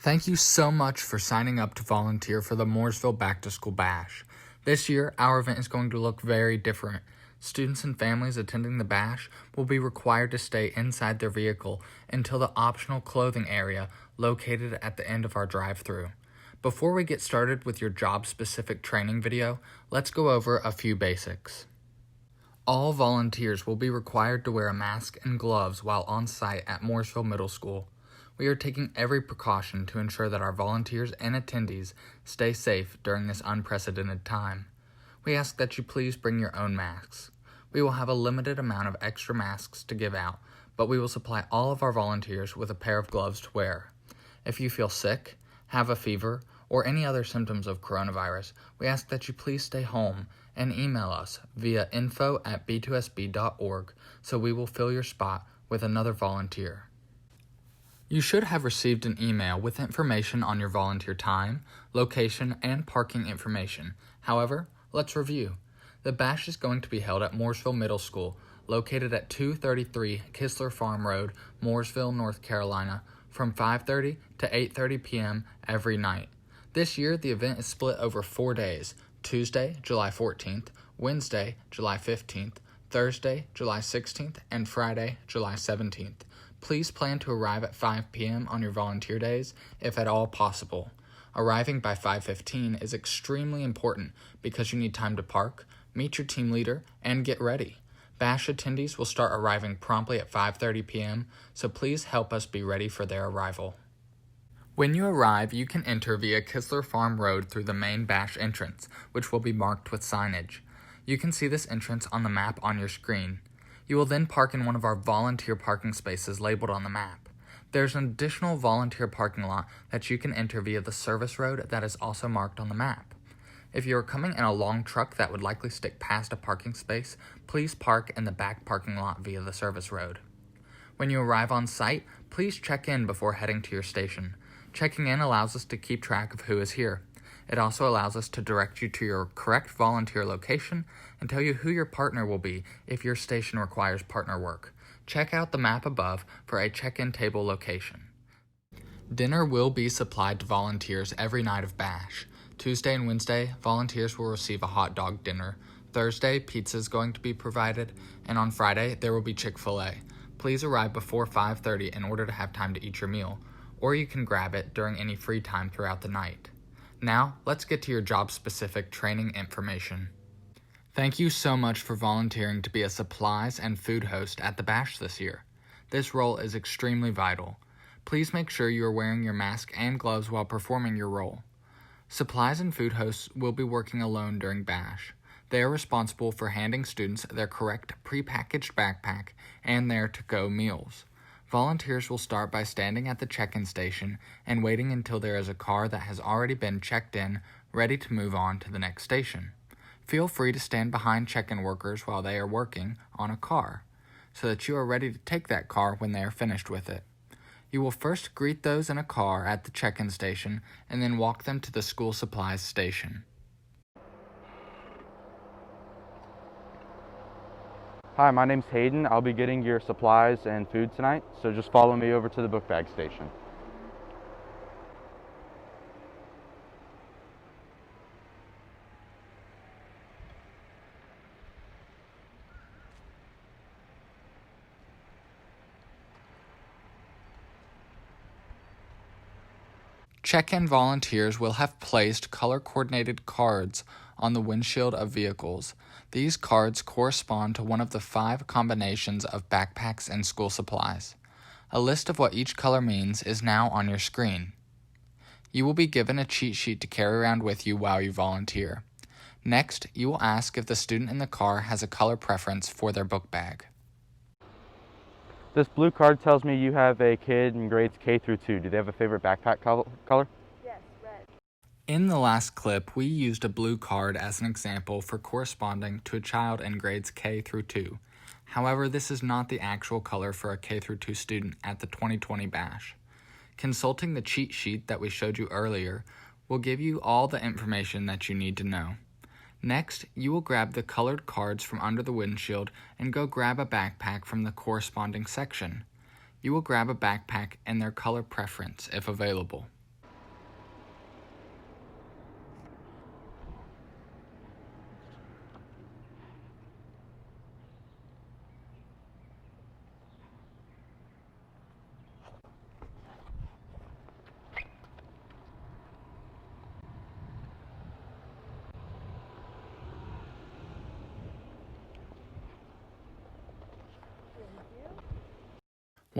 Thank you so much for signing up to volunteer for the Mooresville Back to School Bash. This year, our event is going to look very different. Students and families attending the bash will be required to stay inside their vehicle until the optional clothing area located at the end of our drive-thru. Before we get started with your job-specific training video, let's go over a few basics. All volunteers will be required to wear a mask and gloves while on site at Mooresville Middle School. We are taking every precaution to ensure that our volunteers and attendees stay safe during this unprecedented time. We ask that you please bring your own masks. We will have a limited amount of extra masks to give out, but we will supply all of our volunteers with a pair of gloves to wear. If you feel sick, have a fever, or any other symptoms of coronavirus, we ask that you please stay home and email us via info@b2sb.org so we will fill your spot with another volunteer. You should have received an email with information on your volunteer time, location, and parking information. However, let's review. The bash is going to be held at Mooresville Middle School, located at 233 Kistler Farm Road, Mooresville, North Carolina, from 5:30 to 8:30 p.m. every night. This year, the event is split over 4 days: Tuesday, July 14th, Wednesday, July 15th, Thursday, July 16th, and Friday, July 17th. Please plan to arrive at 5 p.m. on your volunteer days, if at all possible. Arriving by 5:15 is extremely important because you need time to park, meet your team leader, and get ready. Bash attendees will start arriving promptly at 5:30 p.m., so please help us be ready for their arrival. When you arrive, you can enter via Kistler Farm Road through the main bash entrance, which will be marked with signage. You can see this entrance on the map on your screen. You will then park in one of our volunteer parking spaces labeled on the map. There's an additional volunteer parking lot that you can enter via the service road that is also marked on the map. If you are coming in a long truck that would likely stick past a parking space, please park in the back parking lot via the service road. When you arrive on site, please check in before heading to your station. Checking in allows us to keep track of who is here. It also allows us to direct you to your correct volunteer location and tell you who your partner will be if your station requires partner work. Check out the map above for a check-in table location. Dinner will be supplied to volunteers every night of bash. Tuesday and Wednesday, volunteers will receive a hot dog dinner. Thursday, pizza is going to be provided, and on Friday, there will be Chick-fil-A. Please arrive before 5:30 in order to have time to eat your meal, or you can grab it during any free time throughout the night. Now, let's get to your job-specific training information. Thank you so much for volunteering to be a supplies and food host at the bash this year. This role is extremely vital. Please make sure you are wearing your mask and gloves while performing your role. Supplies and food hosts will be working alone during bash. They are responsible for handing students their correct prepackaged backpack and their to-go meals. Volunteers will start by standing at the check-in station and waiting until there is a car that has already been checked in, ready to move on to the next station. Feel free to stand behind check-in workers while they are working on a car, so that you are ready to take that car when they are finished with it. You will first greet those in a car at the check-in station and then walk them to the school supplies station. Hi, my name's Hayden. I'll be getting your supplies and food tonight, so just follow me over to the book bag station. Check-in volunteers will have placed color-coordinated cards on the windshield of vehicles. These cards correspond to one of the 5 combinations of backpacks and school supplies. A list of what each color means is now on your screen. You will be given a cheat sheet to carry around with you while you volunteer. Next, you will ask if the student in the car has a color preference for their book bag. This blue card tells me you have a kid in grades K through 2. Do they have a favorite backpack color? Yes, red. In the last clip, we used a blue card as an example for corresponding to a child in grades K through 2. However, this is not the actual color for a K through 2 student at the 2020 bash. Consulting the cheat sheet that we showed you earlier will give you all the information that you need to know. Next, you will grab the colored cards from under the windshield and go grab a backpack from the corresponding section. You will grab a backpack in their color preference if available.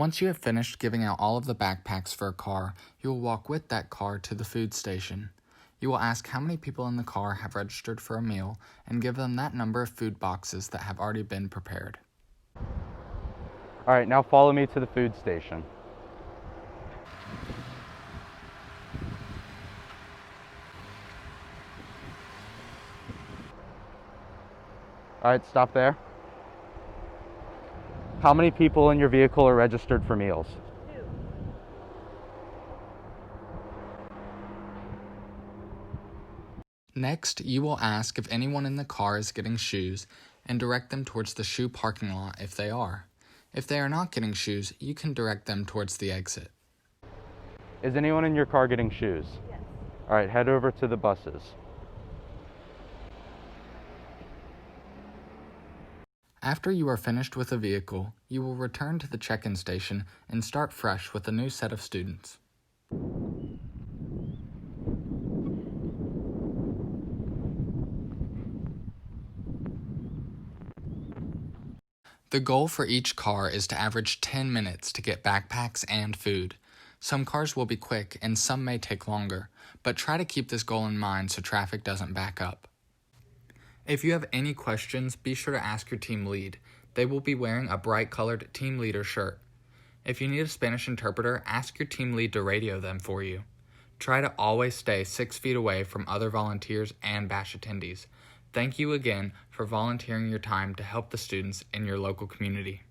Once you have finished giving out all of the backpacks for a car, you will walk with that car to the food station. You will ask how many people in the car have registered for a meal and give them that number of food boxes that have already been prepared. All right, now follow me to the food station. All right, stop there. How many people in your vehicle are registered for meals? 2. Next, you will ask if anyone in the car is getting shoes and direct them towards the shoe parking lot if they are. If they are not getting shoes, you can direct them towards the exit. Is anyone in your car getting shoes? Yes. All right, head over to the buses. After you are finished with a vehicle, you will return to the check-in station and start fresh with a new set of students. The goal for each car is to average 10 minutes to get backpacks and food. Some cars will be quick and some may take longer, but try to keep this goal in mind so traffic doesn't back up. If you have any questions, be sure to ask your team lead. They will be wearing a bright-colored team leader shirt. If you need a Spanish interpreter, ask your team lead to radio them for you. Try to always stay 6 feet away from other volunteers and BASH attendees. Thank you again for volunteering your time to help the students in your local community.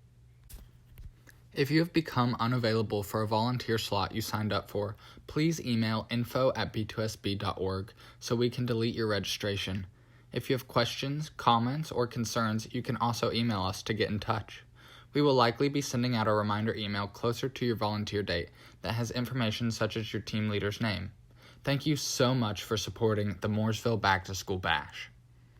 If you have become unavailable for a volunteer slot you signed up for, please email info@b2sb.org so we can delete your registration. If you have questions, comments, or concerns, you can also email us to get in touch. We will likely be sending out a reminder email closer to your volunteer date that has information such as your team leader's name. Thank you so much for supporting the Mooresville Back to School Bash.